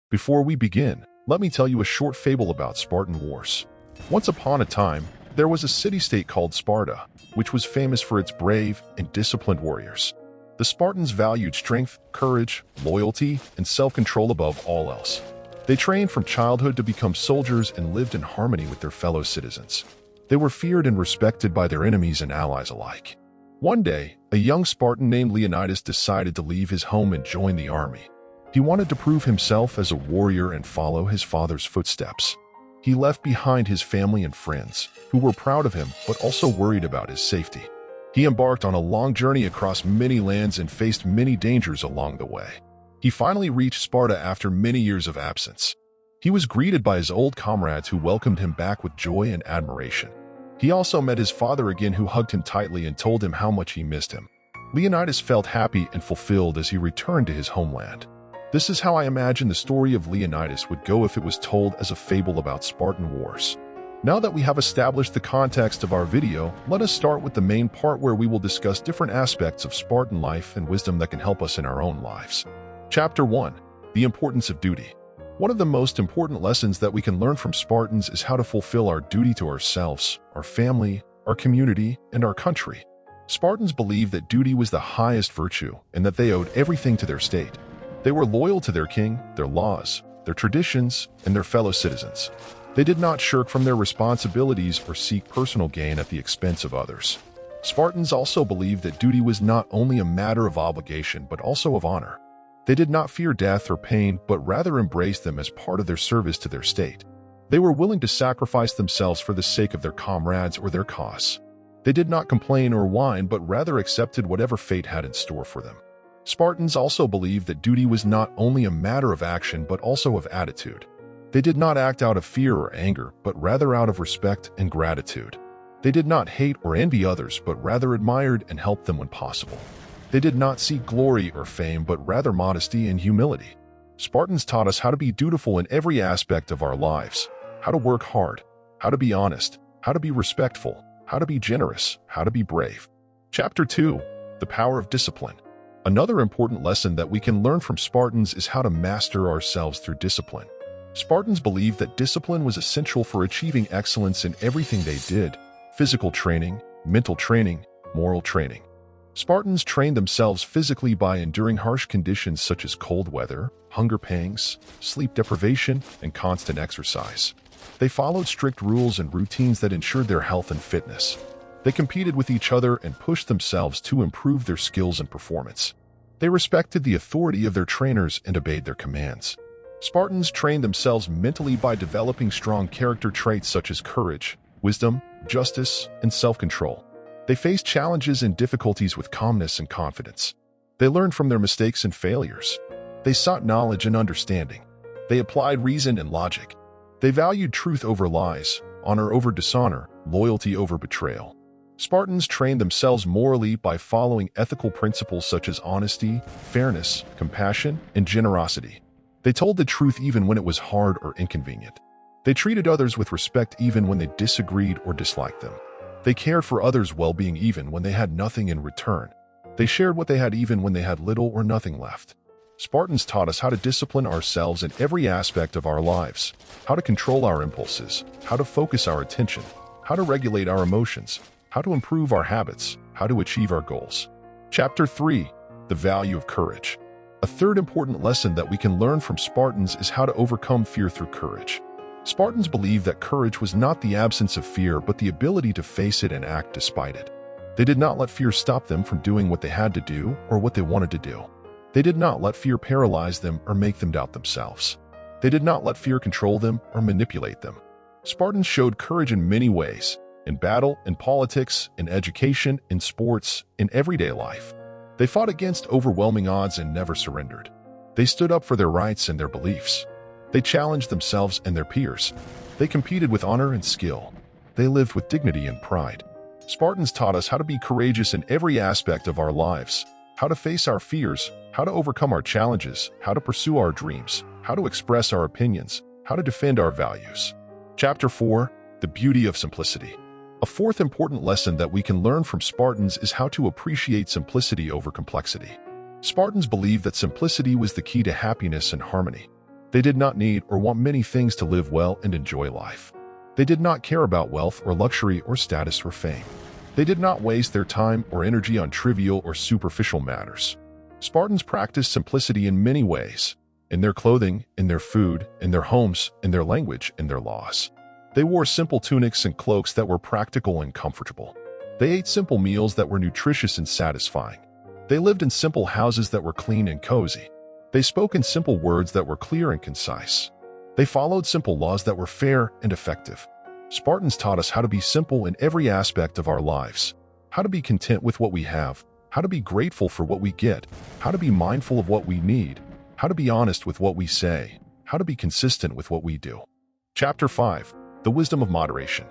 Before we begin, let me tell you a short fable about Spartan wars. Once upon a time, there was a city-state called Sparta, which was famous for its brave and disciplined warriors. The Spartans valued strength, courage, loyalty, and self-control above all else. They trained from childhood to become soldiers and lived in harmony with their fellow citizens. They were feared and respected by their enemies and allies alike. One day, a young Spartan named Leonitis decided to leave his home and join the army. He wanted to prove himself as a warrior and follow his father's footsteps. He left behind his family and friends, who were proud of him but also worried about his safety. He embarked on a long journey across many lands and faced many dangers along the way. He finally reached Sparta after many years of absence. He was greeted by his old comrades who welcomed him back with joy and admiration. He also met his father again, who hugged him tightly and told him how much he missed him. Leonitis felt happy and fulfilled as he returned to his homeland. This is how I imagine the story of Leonitis would go if it was told as a fable about Spartan wars. Now that we have established the context of our video, let us start with the main part where we will discuss different aspects of Spartan life and wisdom that can help us in our own lives. Chapter 1. The Importance of Duty. One of the most important lessons that we can learn from Spartans is how to fulfill our duty to ourselves, our family, our community, and our country. Spartans believed that duty was the highest virtue and that they owed everything to their state. They were loyal to their king, their laws, their traditions, and their fellow citizens. They did not shirk from their responsibilities or seek personal gain at the expense of others. Spartans also believed that duty was not only a matter of obligation but also of honor. They did not fear death or pain but rather embraced them as part of their service to their state. They were willing to sacrifice themselves for the sake of their comrades or their cause. They did not complain or whine but rather accepted whatever fate had in store for them. Spartans also believed that duty was not only a matter of action but also of attitude. They did not act out of fear or anger, but rather out of respect and gratitude. They did not hate or envy others, but rather admired and helped them when possible. They did not seek glory or fame, but rather modesty and humility. Spartans taught us how to be dutiful in every aspect of our lives, how to work hard, how to be honest, how to be respectful, how to be generous, how to be brave. Chapter 2. The Power of Discipline. Another important lesson that we can learn from Spartans is how to master ourselves through discipline. Spartans believed that discipline was essential for achieving excellence in everything they did: physical training, mental training, moral training. Spartans trained themselves physically by enduring harsh conditions such as cold weather, hunger pangs, sleep deprivation, and constant exercise. They followed strict rules and routines that ensured their health and fitness. They competed with each other and pushed themselves to improve their skills and performance. They respected the authority of their trainers and obeyed their commands. Spartans trained themselves mentally by developing strong character traits such as courage, wisdom, justice, and self-control. They faced challenges and difficulties with calmness and confidence. They learned from their mistakes and failures. They sought knowledge and understanding. They applied reason and logic. They valued truth over lies, honor over dishonor, loyalty over betrayal. Spartans trained themselves morally by following ethical principles such as honesty, fairness, compassion, and generosity. They told the truth even when it was hard or inconvenient. They treated others with respect even when they disagreed or disliked them. They cared for others' well-being even when they had nothing in return. They shared what they had even when they had little or nothing left. Spartans taught us how to discipline ourselves in every aspect of our lives, how to control our impulses, how to focus our attention, how to regulate our emotions, how to improve our habits, how to achieve our goals. Chapter 3. The Value of Courage. A third important lesson that we can learn from Spartans is how to overcome fear through courage. Spartans believed that courage was not the absence of fear but the ability to face it and act despite it. They did not let fear stop them from doing what they had to do or what they wanted to do. They did not let fear paralyze them or make them doubt themselves. They did not let fear control them or manipulate them. Spartans showed courage in many ways: in battle, in politics, in education, in sports, in everyday life. They fought against overwhelming odds and never surrendered. They stood up for their rights and their beliefs. They challenged themselves and their peers. They competed with honor and skill. They lived with dignity and pride. Spartans taught us how to be courageous in every aspect of our lives, how to face our fears, how to overcome our challenges, how to pursue our dreams, how to express our opinions, how to defend our values. Chapter 4. The Beauty of Simplicity. A fourth important lesson that we can learn from Spartans is how to appreciate simplicity over complexity. Spartans believed that simplicity was the key to happiness and harmony. They did not need or want many things to live well and enjoy life. They did not care about wealth or luxury or status or fame. They did not waste their time or energy on trivial or superficial matters. Spartans practiced simplicity in many ways, in their clothing, in their food, in their homes, in their language, in their laws. They wore simple tunics and cloaks that were practical and comfortable. They ate simple meals that were nutritious and satisfying. They lived in simple houses that were clean and cozy. They spoke in simple words that were clear and concise. They followed simple laws that were fair and effective. Spartans taught us how to be simple in every aspect of our lives, how to be content with what we have, how to be grateful for what we get, how to be mindful of what we need, how to be honest with what we say, how to be consistent with what we do. Chapter 5. The Wisdom of Moderation.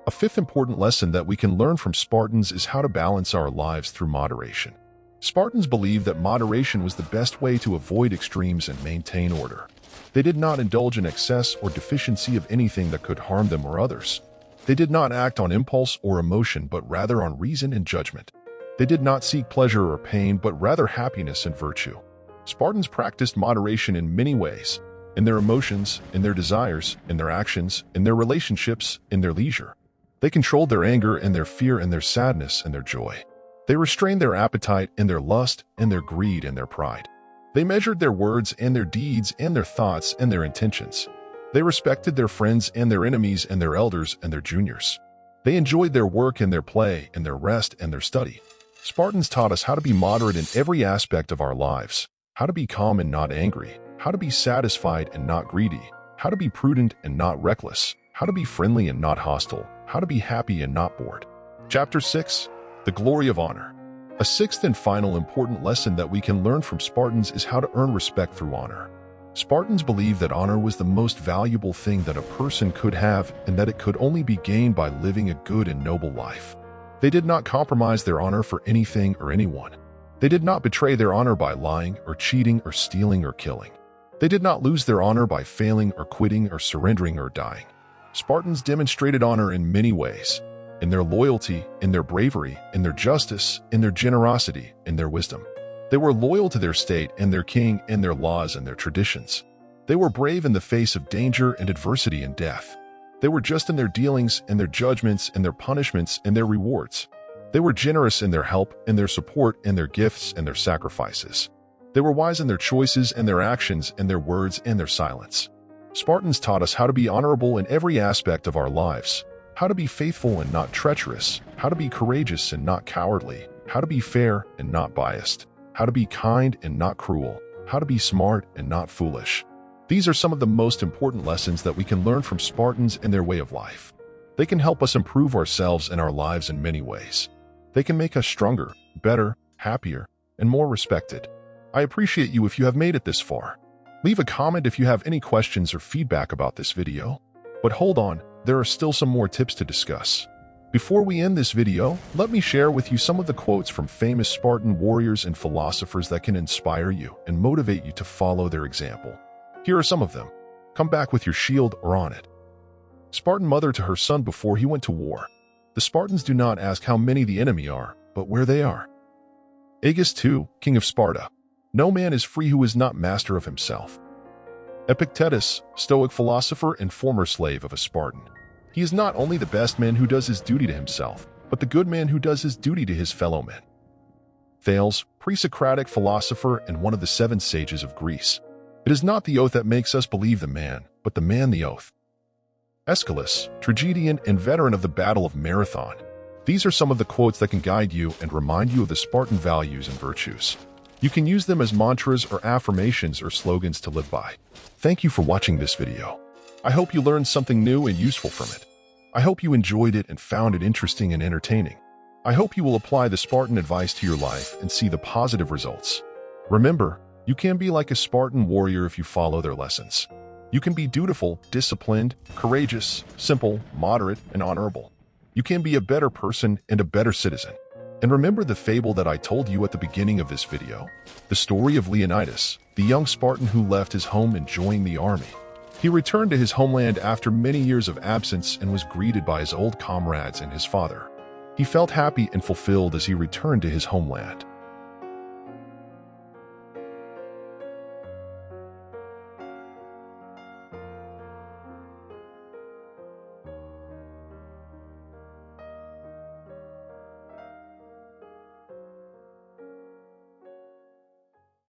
A fifth important lesson that we can learn from Spartans is how to balance our lives through moderation. Spartans believed that moderation was the best way to avoid extremes and maintain order. They did not indulge in excess or deficiency of anything that could harm them or others. They did not act on impulse or emotion, but rather on reason and judgment. They did not seek pleasure or pain, but rather happiness and virtue. Spartans practiced moderation in many ways, in their emotions, in their desires, in their actions, in their relationships, in their leisure. They controlled their anger and their fear and their sadness and their joy. They restrained their appetite and their lust and their greed and their pride. They measured their words and their deeds and their thoughts and their intentions. They respected their friends and their enemies and their elders and their juniors. They enjoyed their work and their play and their rest and their study. Spartans taught us how to be moderate in every aspect of our lives, how to be calm and not angry, how to be satisfied and not greedy, how to be prudent and not reckless, how to be friendly and not hostile, how to be happy and not bored. Chapter 6. The Glory of Honor. A sixth and final important lesson that we can learn from Spartans is how to earn respect through honor. Spartans believed that honor was the most valuable thing that a person could have and that it could only be gained by living a good and noble life. They did not compromise their honor for anything or anyone. They did not betray their honor by lying or cheating or stealing or killing. They did not lose their honor by failing or quitting or surrendering or dying. Spartans demonstrated honor in many ways. In their loyalty, in their bravery, in their justice, in their generosity, in their wisdom. They were loyal to their state and their king and their laws and their traditions. They were brave in the face of danger and adversity and death. They were just in their dealings and their judgments and their punishments and their rewards. They were generous in their help and their support and their gifts and their sacrifices. They were wise in their choices and their actions and their words and their silence. Spartans taught us how to be honorable in every aspect of our lives, how to be faithful and not treacherous, how to be courageous and not cowardly, how to be fair and not biased, how to be kind and not cruel, how to be smart and not foolish. These are some of the most important lessons that we can learn from Spartans and their way of life. They can help us improve ourselves and our lives in many ways. They can make us stronger, better, happier, and more respected. I appreciate you if you have made it this far. Leave a comment if you have any questions or feedback about this video. But hold on, there are still some more tips to discuss. Before we end this video, let me share with you some of the quotes from famous Spartan warriors and philosophers that can inspire you and motivate you to follow their example. Here are some of them. Come back with your shield or on it. Spartan mother to her son before he went to war. The Spartans do not ask how many the enemy are, but where they are. Agis II, king of Sparta. No man is free who is not master of himself. Epictetus, Stoic philosopher and former slave of a Spartan. He is not only the best man who does his duty to himself, but the good man who does his duty to his fellow men. Thales, pre-Socratic philosopher and one of the 7 sages of Greece. It is not the oath that makes us believe the man, but the man the oath. Aeschylus, tragedian and veteran of the Battle of Marathon. These are some of the quotes that can guide you and remind you of the Spartan values and virtues. You can use them as mantras or affirmations or slogans to live by. Thank you for watching this video. I hope you learned something new and useful from it. I hope you enjoyed it and found it interesting and entertaining. I hope you will apply the Spartan advice to your life and see the positive results. Remember, you can be like a Spartan warrior if you follow their lessons. You can be dutiful, disciplined, courageous, simple, moderate, and honorable. You can be a better person and a better citizen. And remember the fable that I told you at the beginning of this video? The story of Leonitis, the young Spartan who left his home and joined the army. He returned to his homeland after many years of absence and was greeted by his old comrades and his father. He felt happy and fulfilled as he returned to his homeland.